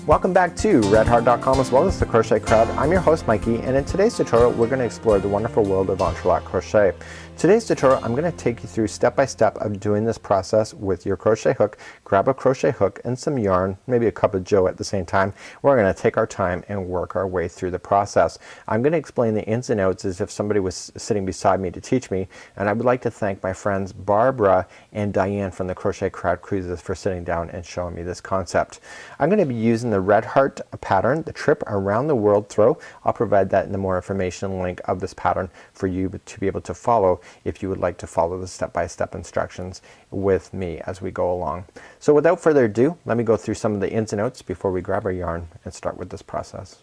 Welcome back to redheart.com as well as the Crochet Crowd. I'm your host Mikey, and in today's tutorial we're going to explore the wonderful world of Entrelac crochet. Today's tutorial I'm going to take you through step by step of doing this process with your crochet hook. Grab a crochet hook and some yarn, maybe a cup of joe at the same time. We're going to take our time and work our way through the process. I'm going to explain the ins and outs as if somebody was sitting beside me to teach me, and I would like to thank my friends Barbara and Diane from the Crochet Crowd Cruises for sitting down and showing me this concept. I'm going to be using the red heart pattern, the trip around the world throw. I'll provide that in the more information link of this pattern for you to be able to follow if you would like to follow the step-by-step instructions with me as we go along. So without further ado, let me go through some of the ins and outs before we grab our yarn and start with this process.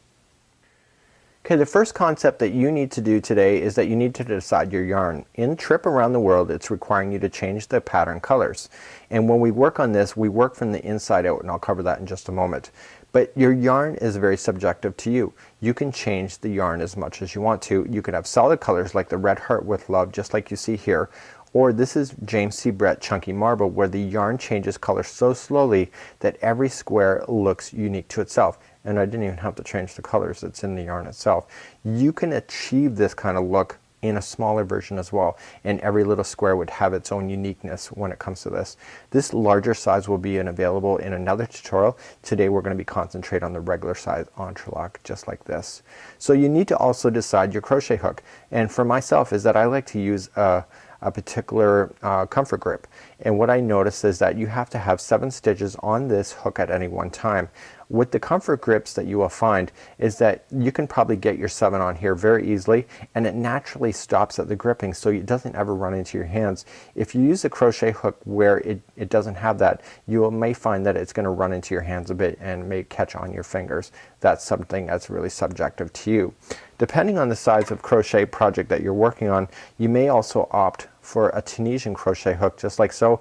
Okay, the first concept that you need to do today is that you need to decide your yarn. In Trip Around the World, it's requiring you to change the pattern colors. And when we work on this, we work from the inside out, and I'll cover that in just a moment. But your yarn is very subjective to you. You can change the yarn as much as you want to. You could have solid colors like the Red Heart with Love, just like you see here. Or this is James C. Brett Chunky Marble, where the yarn changes color so slowly that every square looks unique to itself. And I didn't even have to change the colors, it's in the yarn itself. You can achieve this kind of look in a smaller version as well, and every little square would have its own uniqueness when it comes to this. This larger size will be available in another tutorial. Today we're going to be concentrate on the regular size Entrelac, just like this. So you need to also decide your crochet hook, and for myself is that I like to use a particular comfort grip, and what I notice is that you have to have 7 stitches on this hook at any one time. With the comfort grips that you will find is that you can probably get your 7 on here very easily, and it naturally stops at the gripping so it doesn't ever run into your hands. If you use a crochet hook where it doesn't have that, you may find that it's going to run into your hands a bit and may catch on your fingers. That's something that's really subjective to you. Depending on the size of crochet project that you're working on, you may also opt for a Tunisian crochet hook, just like so.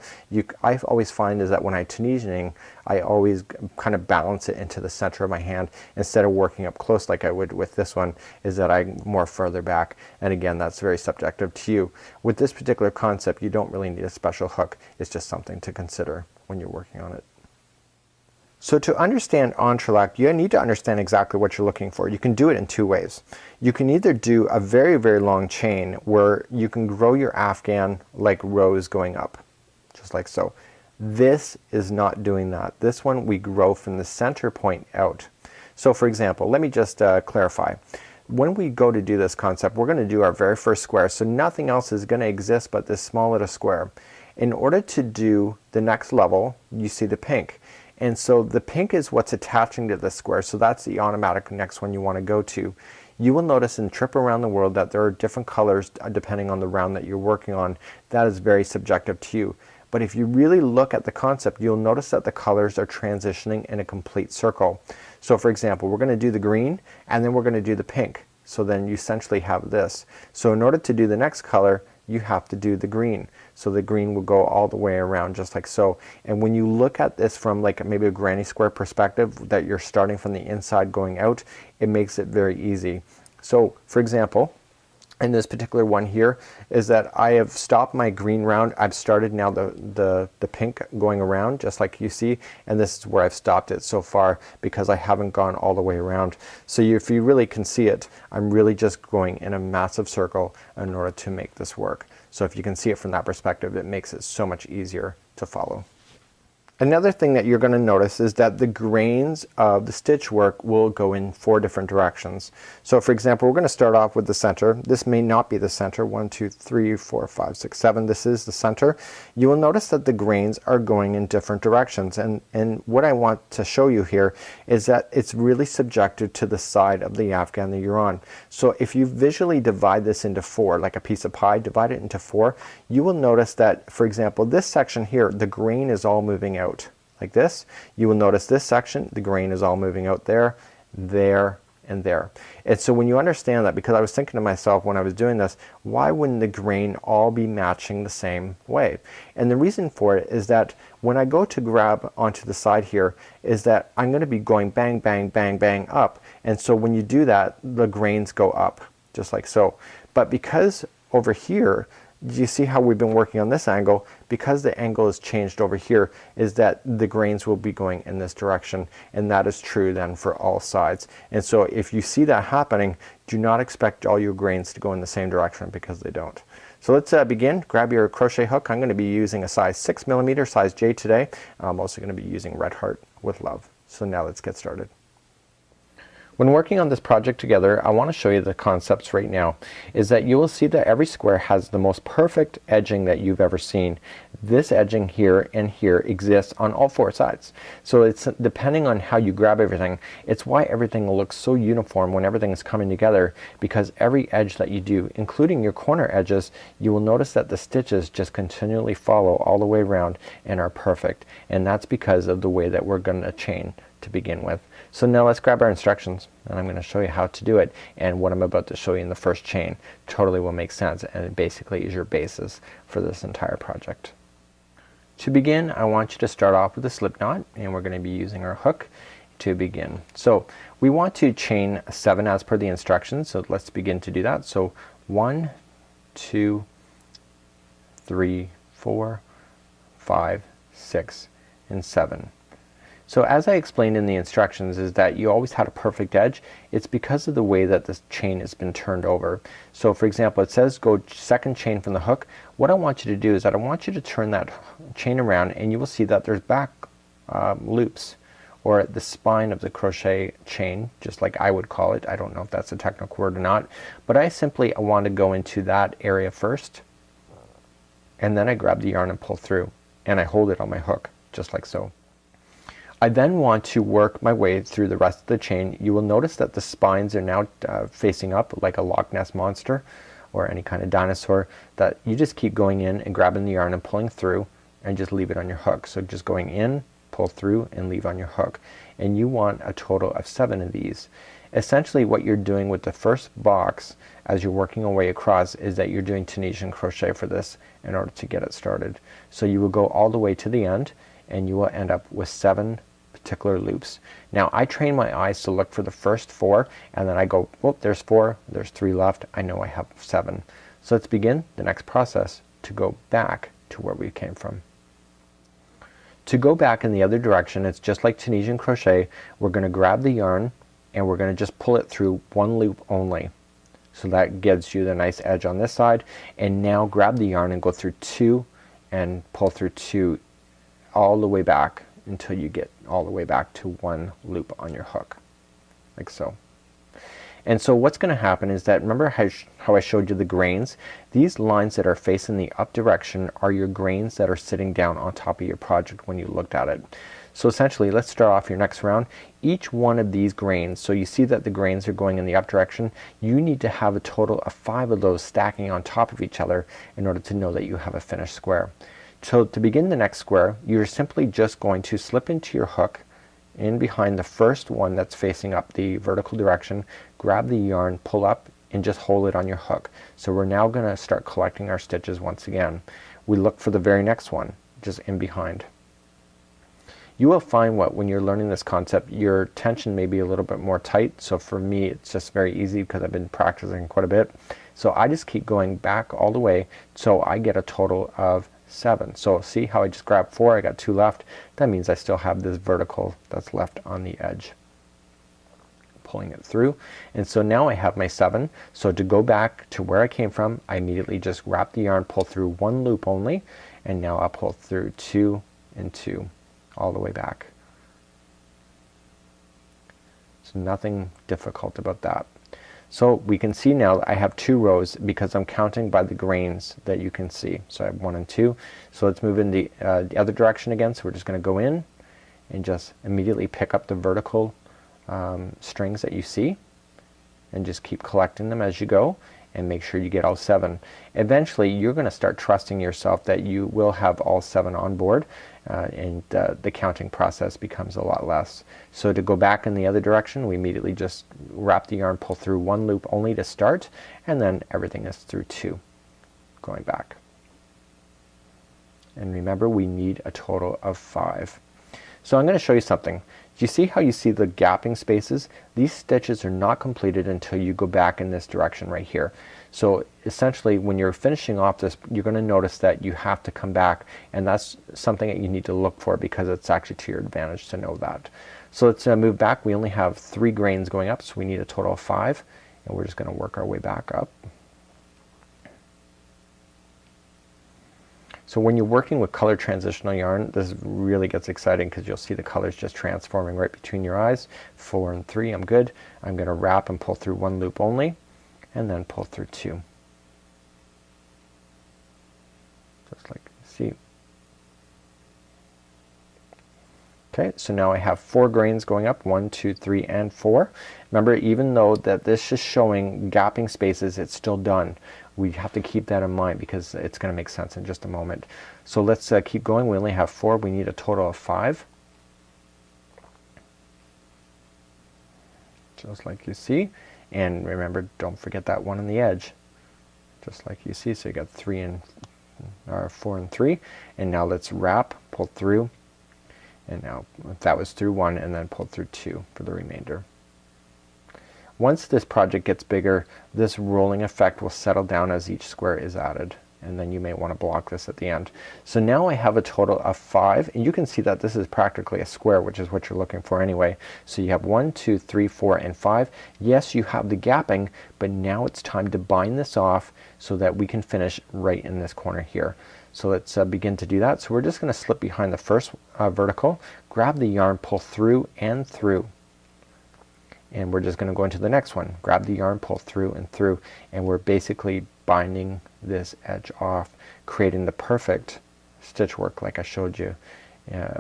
I always find is that when I'm Tunisianing, I always kind of balance it into the center of my hand instead of working up close like I would with this one, is that I'm more further back, and again that's very subjective to you. With this particular concept you don't really need a special hook. It's just something to consider when you're working on it. So to understand Entrelac, you need to understand exactly what you're looking for. You can do it in 2 ways. You can either do a very, very long chain where you can grow your afghan like rows going up, just like so. This is not doing that. This one we grow from the center point out. So for example, let me just clarify. When we go to do this concept, we're going to do our very first square, so nothing else is going to exist but this small little square. In order to do the next level, you see the pink. And so the pink is what's attaching to the square, so that's the automatic next one you want to go to. You will notice in Trip Around the World that there are different colors depending on the round that you're working on. That is very subjective to you. But if you really look at the concept, you'll notice that the colors are transitioning in a complete circle. So for example, we're going to do the green and then we're going to do the pink. So then you essentially have this. So in order to do the next color, you have to do the green. So the green will go all the way around just like so. And when you look at this from like maybe a granny square perspective, that you're starting from the inside going out, it makes it very easy. So for example, in this particular one here is that I have stopped my green round. I've started now the pink going around just like you see, and this is where I've stopped it so far because I haven't gone all the way around. So if you really can see it, I'm really just going in a massive circle in order to make this work. So if you can see it from that perspective, it makes it so much easier to follow. Another thing that you're going to notice is that the grains of the stitch work will go in 4 different directions. So for example, we're going to start off with the center. This may not be the center. 1, 2, 3, 4, 5, 6, 7. This is the center. You will notice that the grains are going in different directions, and what I want to show you here is that it's really subjective to the side of the afghan that you're on. So if you visually divide this into 4, like a piece of pie, divide it into 4, you will notice that, for example, this section here, the grain is all moving out like this. You will notice this section, the grain is all moving out there, there, and there. And so when you understand that, because I was thinking to myself when I was doing this, why wouldn't the grain all be matching the same way? And the reason for it is that when I go to grab onto the side here is that I'm going to be going bang, bang, bang, bang up. And so when you do that, the grains go up just like so. But because over here you see how we've been working on this angle? Because the angle is changed over here, is that the grains will be going in this direction, and that is true then for all sides. And so if you see that happening, do not expect all your grains to go in the same direction, because they don't. So let's begin. Grab your crochet hook. I'm going to be using a size 6mm, size J today. I'm also going to be using Red Heart with Love. So now let's get started. When working on this project together, I want to show you the concepts right now. Is that you will see that every square has the most perfect edging that you've ever seen. This edging here and here exists on all four sides. So it's depending on how you grab everything. It's why everything looks so uniform when everything is coming together, because every edge that you do, including your corner edges, you will notice that the stitches just continually follow all the way around and are perfect. And that's because of the way that we're going to chain to begin with. So now let's grab our instructions, and I'm going to show you how to do it, and what I'm about to show you in the first chain totally will make sense, and it basically is your basis for this entire project. To begin, I want you to start off with a slip knot, and we're going to be using our hook to begin. So we want to chain 7 as per the instructions, so let's begin to do that. So 1, 2, 3, 4, 5, 6, and 7. So as I explained in the instructions, is that you always had a perfect edge. It's because of the way that this chain has been turned over. So for example, it says go second chain from the hook. What I want you to do is that I want you to turn that chain around, and you will see that there's back loops, or at the spine of the crochet chain, just like I would call it. I don't know if that's a technical word or not, but I simply want to go into that area first, and then I grab the yarn and pull through, and I hold it on my hook just like so. I then want to work my way through the rest of the chain. You will notice that the spines are now facing up like a Loch Ness monster or any kind of dinosaur, that you just keep going in and grabbing the yarn and pulling through, and just leave it on your hook. So just going in, pull through, and leave on your hook. And you want a total of 7 of these. Essentially what you're doing with the first box as you're working your way across is that you're doing Tunisian crochet for this in order to get it started. So you will go all the way to the end, and you will end up with 7 particular loops. Now I train my eyes to look for the first 4, and then I go, whoop, there's 4, there's 3 left, I know I have 7. So let's begin the next process to go back to where we came from. To go back in the other direction, it's just like Tunisian crochet. We're going to grab the yarn, and we're going to just pull it through 1 loop only. So that gives you the nice edge on this side. And now grab the yarn and go through 2 and pull through 2 all the way back until you get all the way back to 1 loop on your hook, like so. And so what's going to happen is that, remember how I showed you the grains? These lines that are facing the up direction are your grains that are sitting down on top of your project when you looked at it. So essentially, let's start off your next round. Each one of these grains, so you see that the grains are going in the up direction, you need to have a total of 5 of those stacking on top of each other in order to know that you have a finished square. So to begin the next square, you're simply just going to slip into your hook in behind the first one that's facing up the vertical direction, grab the yarn, pull up, and just hold it on your hook. So we're now going to start collecting our stitches once again. We look for the very next one, just in behind. You will find when you're learning this concept, your tension may be a little bit more tight. So for me, it's just very easy because I've been practicing quite a bit. So I just keep going back all the way, so I get a total of 7. So see how I just grabbed 4, I got 2 left. That means I still have this vertical that's left on the edge. Pulling it through, and so now I have my 7. So to go back to where I came from, I immediately just wrap the yarn, pull through 1 loop only, and now I'll pull through 2 and 2 all the way back. So nothing difficult about that. So we can see now I have 2 rows because I'm counting by the grains that you can see. So I have 1 and 2. So let's move in the other direction again. So we're just going to go in and just immediately pick up the vertical strings that you see, and just keep collecting them as you go, and make sure you get all 7. Eventually you're going to start trusting yourself that you will have all 7 on board, and the counting process becomes a lot less. So to go back in the other direction, we immediately just wrap the yarn, pull through 1 loop only to start, and then everything is through 2 going back. And remember, we need a total of 5. So I'm going to show you something. Do you see how you see the gapping spaces? These stitches are not completed until you go back in this direction right here. So essentially when you're finishing off this, you're going to notice that you have to come back, and that's something that you need to look for because it's actually to your advantage to know that. So let's move back. We only have 3 grains going up, so we need a total of 5, and we're just going to work our way back up. So when you're working with color transitional yarn, this really gets exciting because you'll see the colors just transforming right between your eyes. 4 and 3, I'm good. I'm going to wrap and pull through 1 loop only, and then pull through 2. Just like you see. Okay, so now I have 4 grains going up, 1, 2, 3, and 4. Remember, even though that this is showing gapping spaces, it's still done. We have to keep that in mind because it's going to make sense in just a moment. So let's keep going. We only have 4. We need a total of 5. Just like you see. And remember, don't forget that one on the edge. Just like you see. So you got 4 and 3. And now let's wrap, pull through. And now that was through 1, and then pull through 2 for the remainder. Once this project gets bigger, this rolling effect will settle down as each square is added, and then you may want to block this at the end. So now I have a total of 5, and you can see that this is practically a square, which is what you're looking for anyway. So you have 1, 2, 3, 4, and 5. Yes, you have the gapping, but now it's time to bind this off so that we can finish right in this corner here. So let's begin to do that. So we're just going to slip behind the first vertical, grab the yarn, pull through and through. And we're just going to go into the next one. Grab the yarn, pull through and through, and we're basically binding this edge off, creating the perfect stitch work like I showed you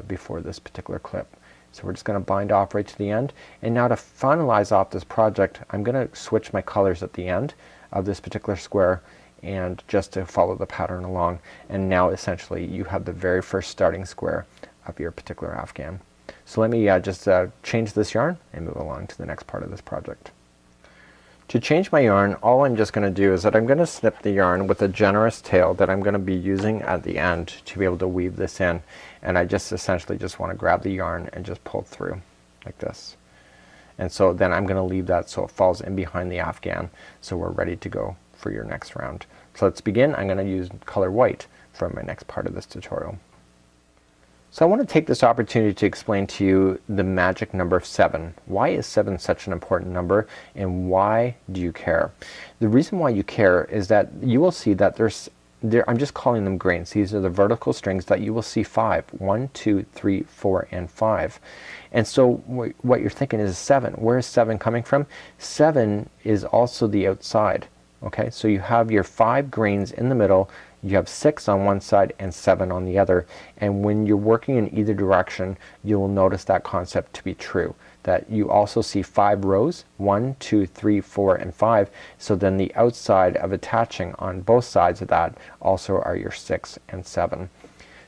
before this particular clip. So we're just going to bind off right to the end. And now to finalize off this project, I'm going to switch my colors at the end of this particular square, and just to follow the pattern along. And now essentially you have the very first starting square of your particular afghan. So let me just change this yarn and move along to the next part of this project. To change my yarn, all I'm just going to do is that I'm going to snip the yarn with a generous tail that I'm going to be using at the end to be able to weave this in. And I just essentially just want to grab the yarn and just pull through like this. And so then I'm going to leave that so it falls in behind the afghan, so we're ready to go for your next round. So let's begin. I'm going to use color white for my next part of this tutorial. So I want to take this opportunity to explain to you the magic number 7. Why is 7 such an important number, and why do you care? The reason why you care is that you will see that I'm just calling them grains. These are the vertical strings that you will see 5. 1, 2, 3, 4, and 5. And so what you're thinking is 7. Where is 7 coming from? 7 is also the outside. Okay, so you have your 5 grains in the middle, you have 6 on one side and 7 on the other, and when you're working in either direction you will notice that concept to be true, that you also see 5 rows, 1, 2, 3, 4, and 5, so then the outside of attaching on both sides of that also are your 6 and 7.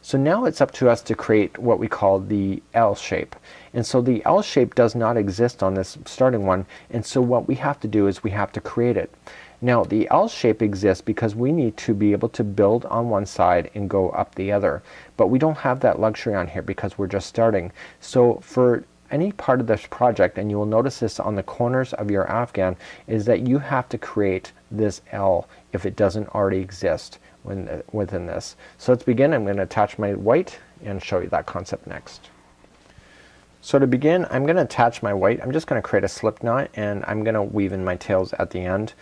So now it's up to us to create what we call the L shape. And so the L shape does not exist on this starting one, and so what we have to do is we have to create it. Now the L shape exists because we need to be able to build on one side and go up the other, but we don't have that luxury on here because we're just starting. So for any part of this project, and you will notice this on the corners of your afghan, is that you have to create this L if it doesn't already exist within this. So let's begin. I'm going to attach my white and show you that concept next. So to begin, I'm going to attach my white. I'm just going to create a slip knot, and I'm going to weave in my tails at the end.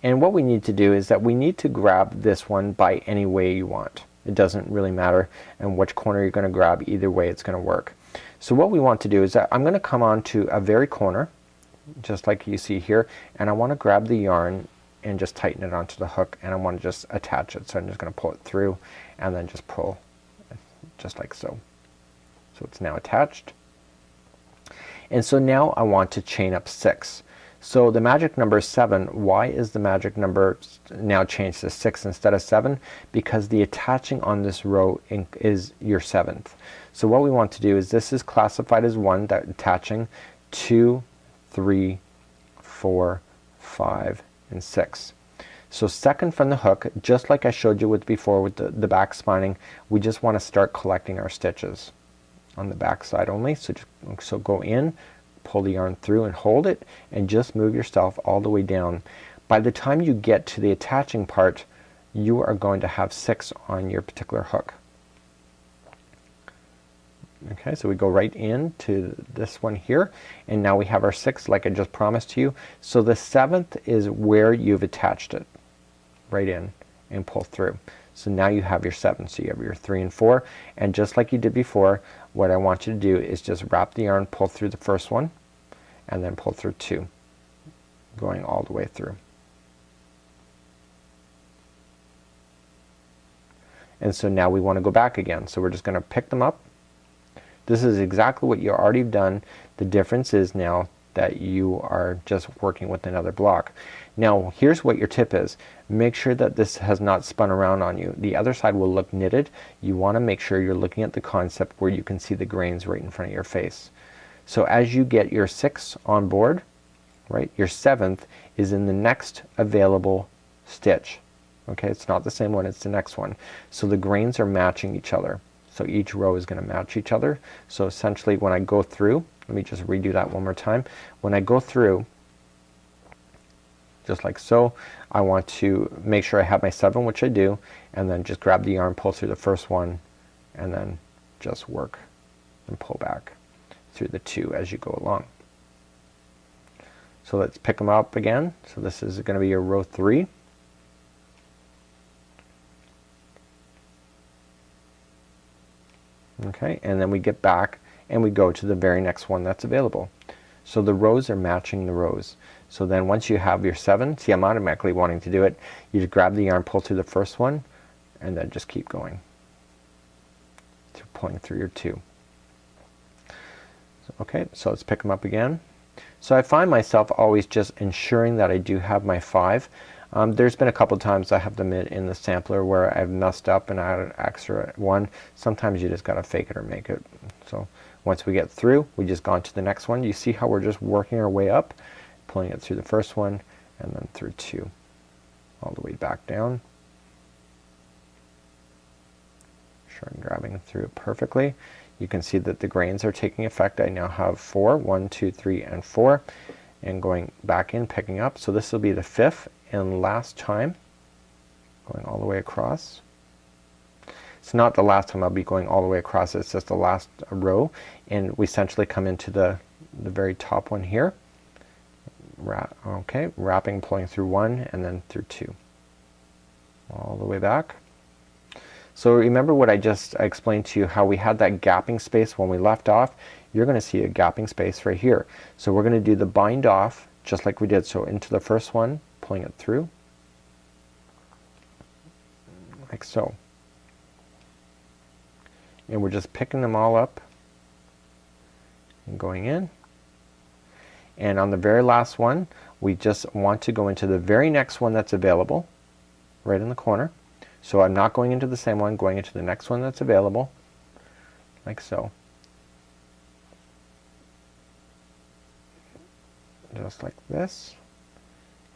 And what we need to do is that we need to grab this one by any way you want. It doesn't really matter in which corner you're going to grab. Either way it's going to work. So what we want to do is that I'm going to come on to a very corner, just like you see here, and I want to grab the yarn and just tighten it onto the hook, and I want to just attach it. So I'm just going to pull it through and then just pull just like so. So it's now attached. And so now I want to chain up 6. So the magic number is 7. Why is the magic number now changed to 6 instead of 7? Because the attaching on this row is your 7th. So what we want to do is, this is classified as 1, that attaching 2, 3, 4, 5, and 6. So second from the hook, just like I showed you with before with the back spining, we just want to start collecting our stitches. on the back side only. So go in, pull the yarn through and hold it, and just move yourself all the way down. By the time you get to the attaching part, you are going to have 6 on your particular hook. Okay, so we go right into this one here, and now we have our 6 like I just promised you. So the 7th is where you've attached it right in and pull through. So now you have your 7. So you have your 3 and 4, and just like you did before, what I want you to do is just wrap the yarn, pull through the first one, and then pull through 2, going all the way through. And so now we want to go back again, so we're just going to pick them up. This is exactly what you already done. The difference is now that you are just working with another block. Now here's what your tip is. Make sure that this has not spun around on you. The other side will look knitted. You want to make sure you're looking at the concept where you can see the grains right in front of your face. So as you get your 6 on board, right, your 7th is in the next available stitch. Okay, it's not the same one, it's the next one. So the grains are matching each other. So each row is going to match each other. So essentially when I go through, let me just redo that one more time. When I go through, just like so, I want to make sure I have my 7, which I do, and then just grab the yarn, pull through the first one, and then just work and pull back through the 2 as you go along. So let's pick them up again. So this is going to be your row 3. Okay, and then we get back and we go to the very next one that's available. So the rows are matching the rows. So then once you have your 7, see I'm automatically wanting to do it, you just grab the yarn, pull through the first one, and then just keep going through pulling through your 2. So, okay, so let's pick them up again. So I find myself always just ensuring that I do have my 5. There's been a couple times I have them in the sampler where I've messed up and I added an extra 1. Sometimes you just gotta fake it or make it. So once we get through, we just go on to the next one. You see how we're just working our way up, pulling it through the first one and then through 2 all the way back down. Sure, I'm grabbing through it perfectly. You can see that the grains are taking effect. I now have 4, 1, 2, 3, and 4, and going back in, picking up. So this will be the 5th and last time, going all the way across. It's not the last time I'll be going all the way across, it's just the last row, and we essentially come into the very top one here. Okay, wrapping, pulling through 1 and then through 2 all the way back. So remember what I explained to you, how we had that gapping space when we left off. You're going to see a gapping space right here. So we're going to do the bind off just like we did. So into the first one, pulling it through like so, and we're just picking them all up and going in, and on the very last one we just want to go into the very next one that's available right in the corner. So I'm not going into the same one, going into the next one that's available like so, just like this,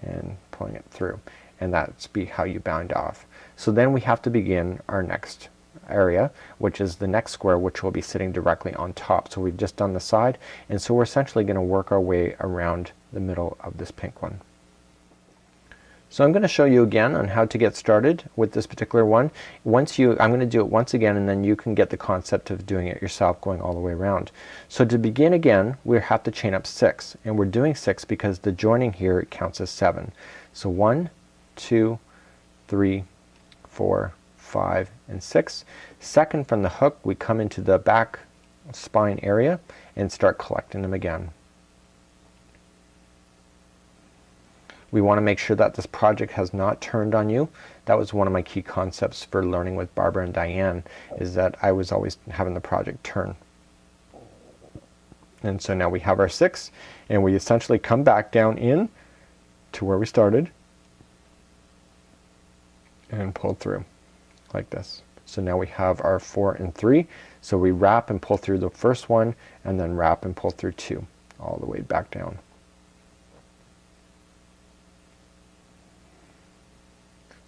and pulling it through, and that's how you bound off. So then we have to begin our next area, which is the next square, which will be sitting directly on top. So we've just done the side, and so we're essentially going to work our way around the middle of this pink one. So I'm going to show you again on how to get started with this particular one. I'm going to do it once again, and then you can get the concept of doing it yourself, going all the way around. So to begin again, we have to chain up 6, and we're doing 6 because the joining here counts as 7. So 1, 2, 3, 4, 5, and 6. Second from the hook, we come into the back spine area and start collecting them again. We want to make sure that this project has not turned on you. That was one of my key concepts for learning with Barbara and Diane, is that I was always having the project turn. And so now we have our 6, and we essentially come back down in to where we started and pull through like this. So now we have our 4 and 3. So we wrap and pull through the first one, and then wrap and pull through 2 all the way back down.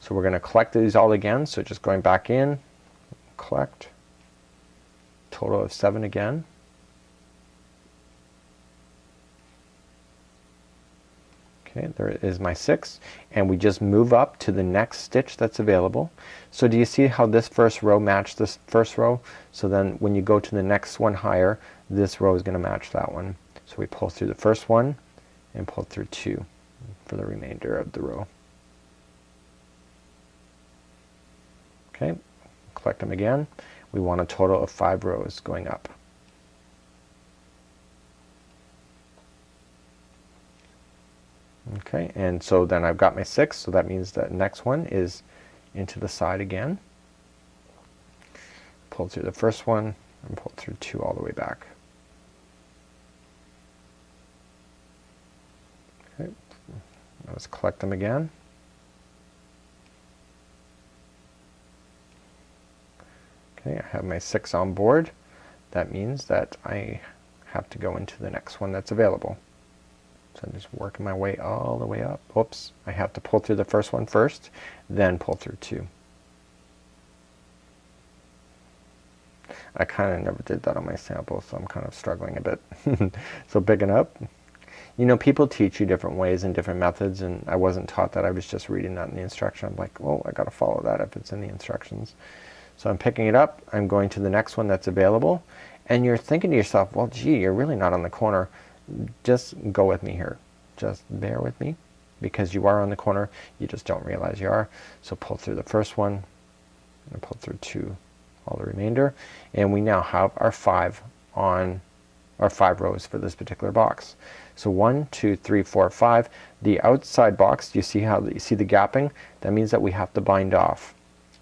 So we're going to collect these all again. So just going back in, collect, total of 7 again. Okay, there is my 6, and we just move up to the next stitch that's available. So do you see how this first row matched this first row? So then when you go to the next one higher, this row is going to match that one. So we pull through the first one and pull through 2 for the remainder of the row. Okay, collect them again. We want a total of 5 rows going up. Okay, and so then I've got my 6, so that means that next one is into the side again. Pull through the first one and pull through 2 all the way back. Okay, let's collect them again. Okay, I have my 6 on board. That means that I have to go into the next one that's available. So I'm just working my way all the way up. Oops, I have to pull through the first one first, then pull through 2. I kind of never did that on my sample, so I'm kind of struggling a bit. So picking up. You know, people teach you different ways and different methods, and I wasn't taught that. I was just reading that in the instruction. I'm like, oh, I got to follow that if it's in the instructions. So I'm picking it up. I'm going to the next one that's available, and you're thinking to yourself, well, gee, you're really not on the corner. Just go with me here. Just bear with me, because you are on the corner. You just don't realize you are. So pull through the first one and pull through 2, all the remainder, and we now have our 5 rows for this particular box. So 1, 2, 3, 4, 5. The outside box, you see how you see the gapping? That means that we have to bind off.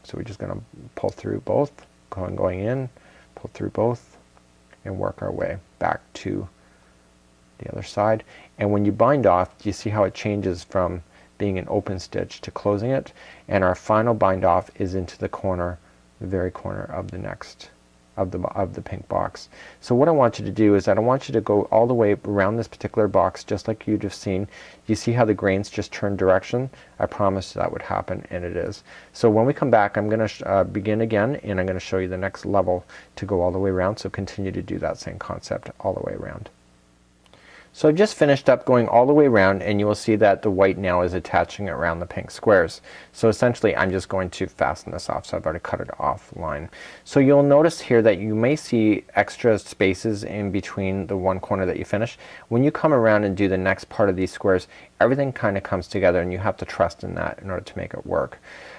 So we're just going to pull through both, going in, pull through both, and work our way back to the other side. And when you bind off, you see how it changes from being an open stitch to closing it, and our final bind off is into the corner, the very corner of the next of the pink box. So what I want you to do is I don't want you to go all the way around this particular box just like you just seen. You see how the grains just turn direction? I promised that would happen, and it is. So when we come back, I'm going to begin again, and I'm going to show you the next level to go all the way around. So continue to do that same concept all the way around. So I've just finished up going all the way around, and you will see that the white now is attaching around the pink squares. So essentially I'm just going to fasten this off, so I've already cut it offline. So you'll notice here that you may see extra spaces in between the one corner that you finish. When you come around and do the next part of these squares, everything kind of comes together, and you have to trust in that in order to make it work.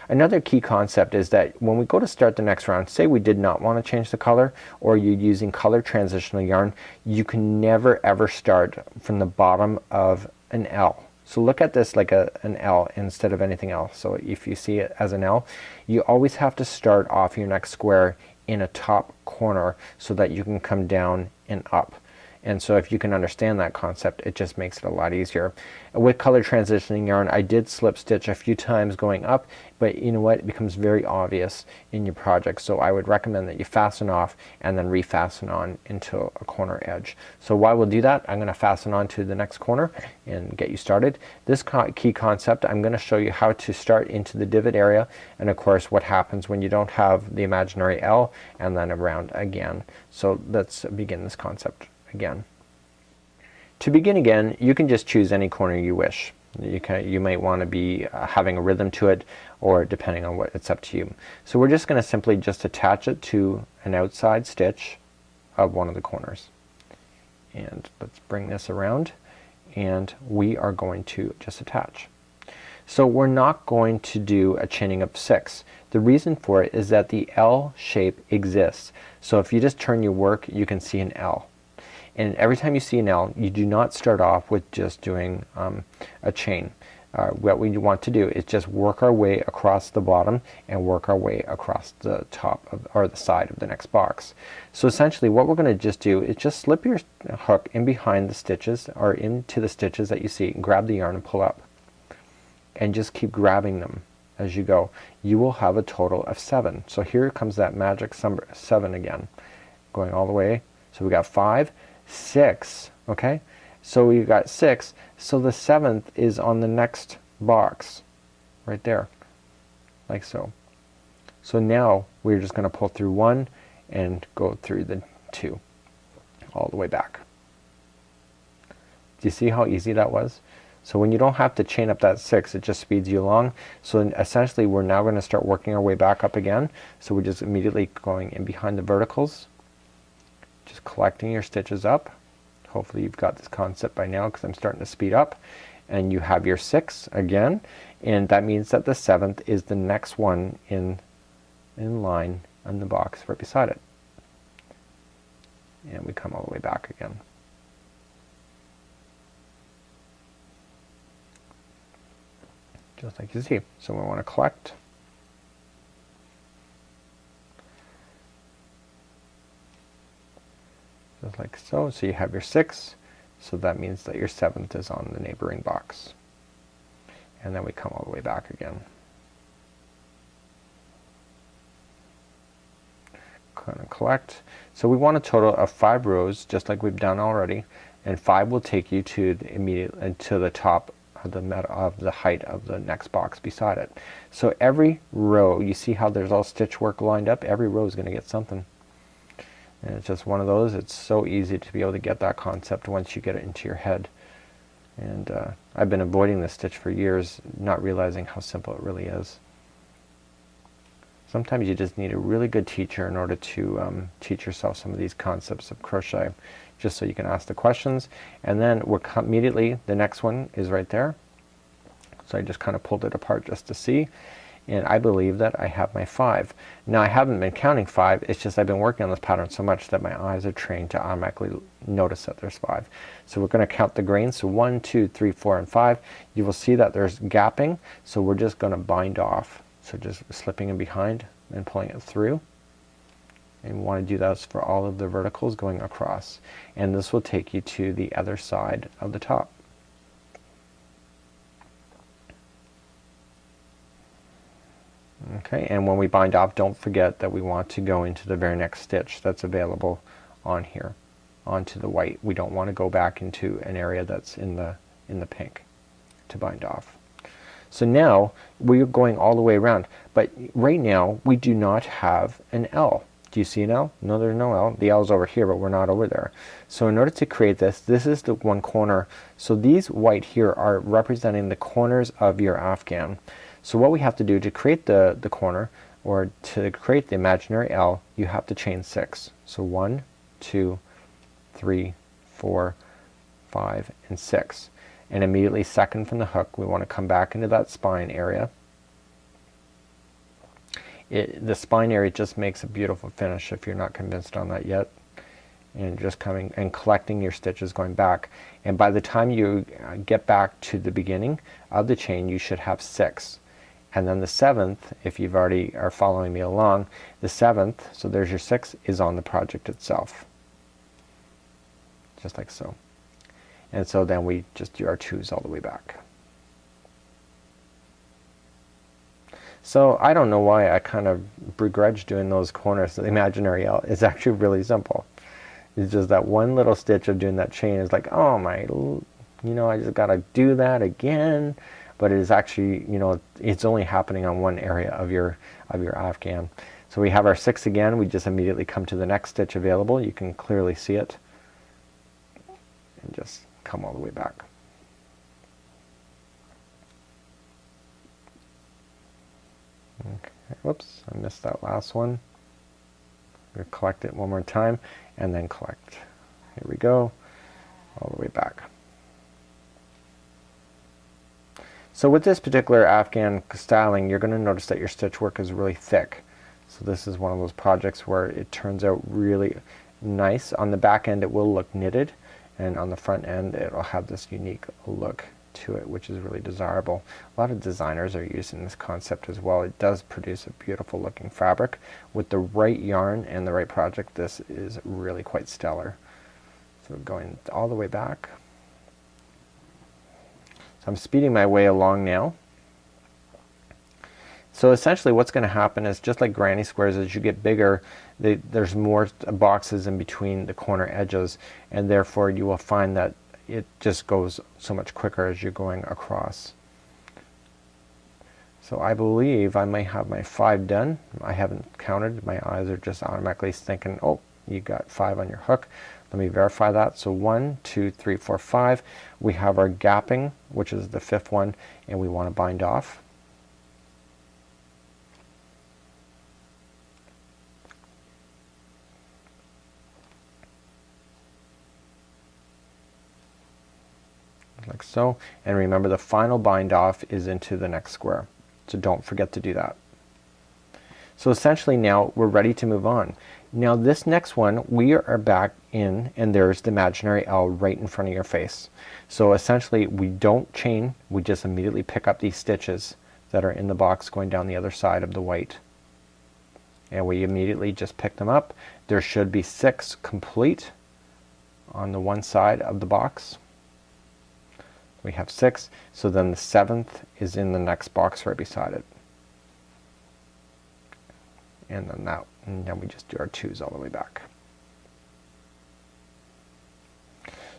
Another key concept is that when we go to start the next round, say we did not want to change the color, or you're using color transitional yarn, you can never ever start from the bottom of an L. So look at this like an L instead of anything else. So if you see it as an L, you always have to start off your next square in a top corner so that you can come down and up. And so if you can understand that concept, it just makes it a lot easier. With color transitioning yarn, I did slip stitch a few times going up, but you know what, it becomes very obvious in your project. So I would recommend that you fasten off and then refasten on into a corner edge. So while we'll do that, I'm going to fasten on to the next corner and get you started. This key concept, I'm going to show you how to start into the divot area, and of course what happens when you don't have the imaginary L, and then around again. So let's begin this concept again. To begin again, you can just choose any corner you wish. You might want to be having a rhythm to it, or depending on what, it's up to you. So we're just going to simply just attach it to an outside stitch of one of the corners. And let's bring this around, and we are going to just attach. So we're not going to do a chaining of 6. The reason for it is that the L shape exists. So if you just turn your work, you can see an L. And every time you see an L, you do not start off with just doing a chain. What we want to do is just work our way across the bottom and work our way across the top of, or the side of the next box. So essentially what we're going to just do is just slip your hook in behind the stitches, or into the stitches that you see, and grab the yarn and pull up. And just keep grabbing them as you go. You will have a total of 7. So here comes that magic 7 again, going all the way. So we got 5, 6, okay? So we've got 6, so the 7th is on the next box, right there, like so. So now we're just going to pull through 1 and go through the 2 all the way back. Do you see how easy that was? So when you don't have to chain up that 6, it just speeds you along. So essentially we're now going to start working our way back up again. So we're just immediately going in behind the verticals, just collecting your stitches up. Hopefully you've got this concept by now, because I'm starting to speed up. And you have your 6 again, and that means that the 7th is the next one in line on the box right beside it. And we come all the way back again. Just like you see. So we want to collect. Just like so. So you have your 6. So that means that your 7th is on the neighboring box. And then we come all the way back again. Kind of collect. So we want a total of 5 rows, just like we've done already. And 5 will take you to the top of the height of the next box beside it. So every row, you see how there's all stitch work lined up? Every row is going to get something. And it's just one of those. It's so easy to be able to get that concept once you get it into your head. And I've been avoiding this stitch for years, not realizing how simple it really is. Sometimes you just need a really good teacher in order to teach yourself some of these concepts of crochet, just so you can ask the questions. And then we're immediately, the next one is right there. So I just kind of pulled it apart just to see. And I believe that I have my 5. Now I haven't been counting 5, it's just I've been working on this pattern so much that my eyes are trained to automatically notice that there's 5. So we're going to count the grains. So 1, 2, 3, 4, and 5. You will see that there's gapping, so we're just going to bind off. So just slipping in behind and pulling it through. And we want to do that for all of the verticals going across. And this will take you to the other side of the top. Okay, and when we bind off, don't forget that we want to go into the very next stitch that's available on here, onto the white. We don't want to go back into an area that's in the pink to bind off. So now we're going all the way around, but right now we do not have an L. Do you see an L? No, there's no L. The L is over here, but we're not over there. So in order to create this, this is the one corner. So these white here are representing the corners of your Afghan. So what we have to do to create the corner, or to create the imaginary L, you have to chain 6. So 1, 2, 3, 4, 5, and 6. And immediately second from the hook, we want to come back into that spine area. The spine area just makes a beautiful finish if you're not convinced on that yet. And just coming and collecting your stitches going back. And by the time you get back to the beginning of the chain, you should have 6. And then the 7th, if you've already are following me along, the 7th, so there's your 6, is on the project itself. Just like so. And so then we just do our 2s all the way back. So I don't know why I kind of begrudge doing those corners. The imaginary L is actually really simple. It's just that one little stitch of doing that chain is like, oh my, I just gotta do that again. But it is actually, it's only happening on one area of your Afghan. So we have our 6 again. We just immediately come to the next stitch available. You can clearly see it. And just come all the way back. Okay, whoops, I missed that last one. We'll collect it one more time and then collect. Here we go, all the way back. So with this particular Afghan styling, you're going to notice that your stitch work is really thick. So this is one of those projects where it turns out really nice. On the back end it will look knitted, and on the front end it'll have this unique look to it, which is really desirable. A lot of designers are using this concept as well. It does produce a beautiful looking fabric. With the right yarn and the right project, this is really quite stellar. So going all the way back. So I'm speeding my way along now. So essentially what's going to happen is, just like granny squares, as you get bigger, there's more boxes in between the corner edges, and therefore you will find that it just goes so much quicker as you're going across. So I believe I may have my 5 done. I haven't counted. My eyes are just automatically thinking, oh, you got 5 on your hook. Let me verify that. So 1, 2, 3, 4, 5. We have our gapping, which is the 5th one, and we want to bind off. Like so. And remember, the final bind off is into the next square. So don't forget to do that. So essentially now we're ready to move on. Now this next one, we are back in, and there's the imaginary L right in front of your face. So essentially we don't chain, we just immediately pick up these stitches that are in the box going down the other side of the white. And we immediately just pick them up. There should be 6 complete on the one side of the box. We have 6, so then the 7th is in the next box right beside it. And then we just do our 2s all the way back.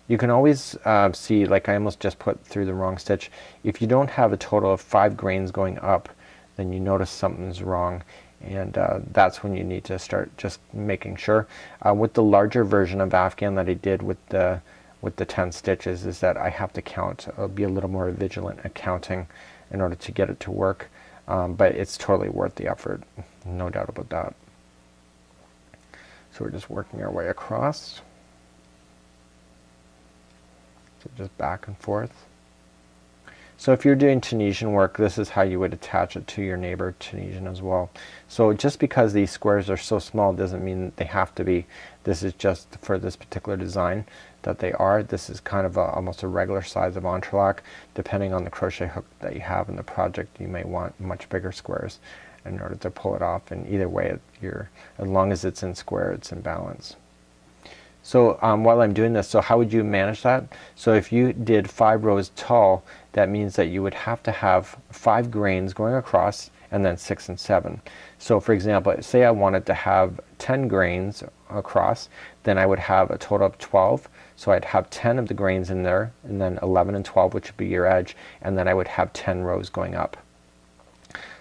You can always see, like I almost just put through the wrong stitch. If you don't have a total of 5 grains going up, then you notice something's wrong, and that's when you need to start just making sure. With the larger version of Afghan that I did with the 10 stitches, is that I have to count. I'll be a little more vigilant at counting in order to get it to work, but it's totally worth the effort, no doubt about that. So we're just working our way across, so just back and forth. So if you're doing Tunisian work, this is how you would attach it to your neighbor Tunisian as well. So just because these squares are so small doesn't mean that they have to be. This is just for this particular design that they are. This is kind of almost a regular size of entrelac. Depending on the crochet hook that you have in the project, you may want much bigger squares in order to pull it off. And either way, as long as it's in square, it's in balance. So while I'm doing this, so how would you manage that? So if you did 5 rows tall, that means that you would have to have 5 grains going across, and then 6 and 7. So for example, say I wanted to have 10 grains across, then I would have a total of 12. So I'd have 10 of the grains in there, and then 11 and 12, which would be your edge, and then I would have 10 rows going up.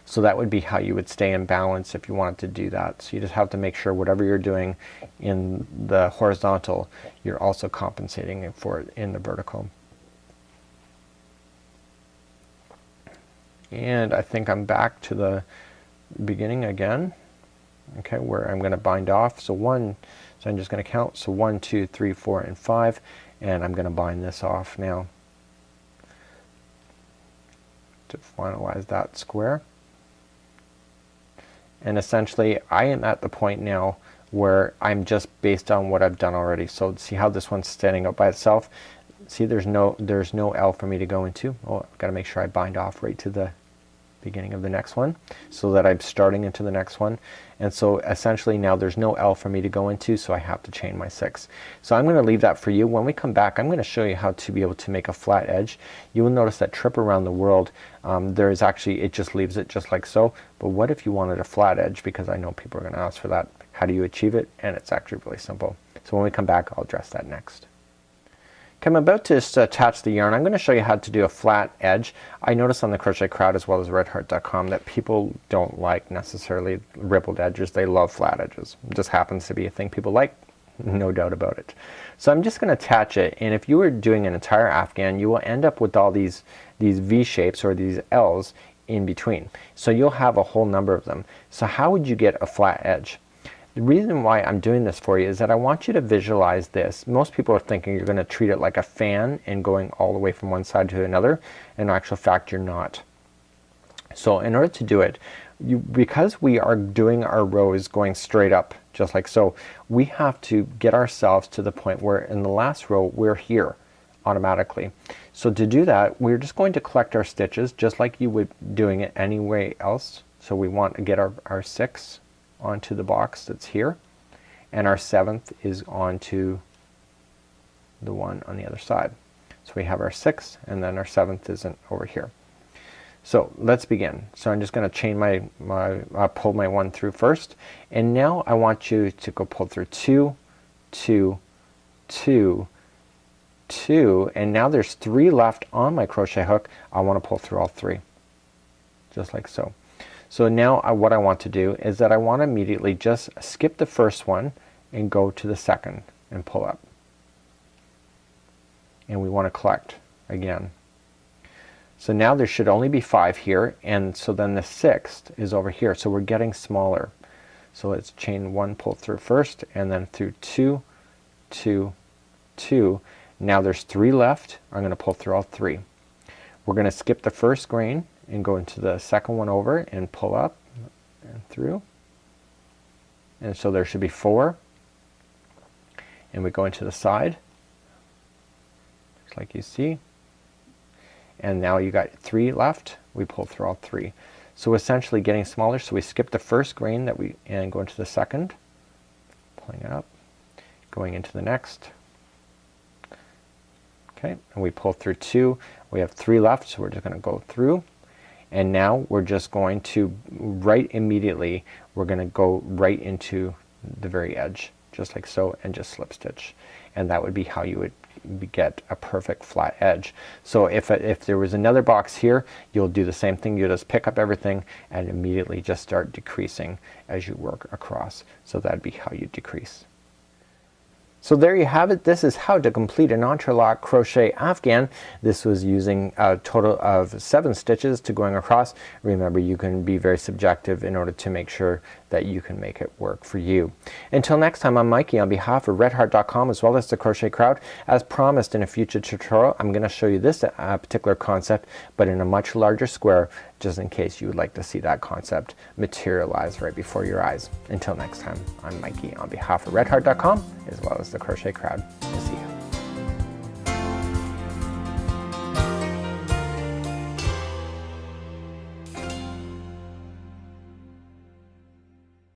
So that would be how you would stay in balance if you wanted to do that. So you just have to make sure whatever you're doing in the horizontal, you're also compensating for it in the vertical. And I think I'm back to the beginning again, okay, where I'm going to bind off. So I'm just going to count. So 1, 2, 3, 4, and 5, and I'm going to bind this off now to finalize that square. And essentially I am at the point now where I'm just based on what I've done already. So see how this one's standing up by itself? See, there's no L for me to go into. Oh, I've got to make sure I bind off right to the beginning of the next one so that I'm starting into the next one. And so essentially now there's no L for me to go into, so I have to chain my 6. So I'm going to leave that for you. When we come back, I'm going to show you how to be able to make a flat edge. You will notice that trip around the world, there is actually, it just leaves it just like so. But what if you wanted a flat edge? Because I know people are going to ask for that. How do you achieve it? And it's actually really simple. So when we come back, I'll address that next. Okay, I'm about to attach the yarn. I'm going to show you how to do a flat edge. I notice on the Crochet Crowd as well as redheart.com that people don't like necessarily rippled edges. They love flat edges. It just happens to be a thing people like, no doubt about it. So I'm just going to attach it, and if you were doing an entire Afghan, you will end up with all these V shapes or these L's in between. So you'll have a whole number of them. So how would you get a flat edge? The reason why I'm doing this for you is that I want you to visualize this. Most people are thinking you're going to treat it like a fan and going all the way from one side to another. In actual fact, you're not. So in order to do it, because we are doing our rows going straight up just like so, we have to get ourselves to the point where in the last row we're here automatically. So to do that, we're just going to collect our stitches just like you would doing it anywhere else. So we want to get our 6 onto the box that's here, and our 7th is onto the one on the other side. So we have our 6, and then our 7th isn't over here. So let's begin. So I'm just going to chain pull my 1 through first, and now I want you to go pull through 2, 2, 2, 2, and now there's 3 left on my crochet hook. I want to pull through all 3. just like so. So now what I want to do is that I want to immediately just skip the first one and go to the second and pull up. And we want to collect again. So now there should only be 5 here, and so then the 6th is over here, so we're getting smaller. So let's chain 1, pull through first, and then through 2, 2, 2. Now there's 3 left. I'm going to pull through all 3. We're going to skip the first grain and go into the second one over and pull up and through. And so there should be 4. And we go into the side, just like you see. And now you got 3 left. We pull through all 3. So essentially getting smaller, so we skip the first grain that we and go into the second, pulling it up, going into the next. Okay, and we pull through 2. We have 3 left, so we're just going to go through. And now we're just going to right immediately, we're going to go right into the very edge, just like so, and just slip stitch. And that would be how you would get a perfect flat edge. So if there was another box here, you'll do the same thing. You just pick up everything and immediately just start decreasing as you work across. So that'd be how you decrease. So there you have it. This is how to complete an Entrelac crochet afghan. This was using a total of 7 stitches to going across. Remember, you can be very subjective in order to make sure that you can make it work for you. Until next time, I'm Mikey on behalf of redheart.com as well as the Crochet Crowd. As promised, in a future tutorial I'm going to show you this particular concept, but in a much larger square, just in case you would like to see that concept materialize right before your eyes. Until next time, I'm Mikey on behalf of redheart.com as well as the Crochet Crowd. We'll see you.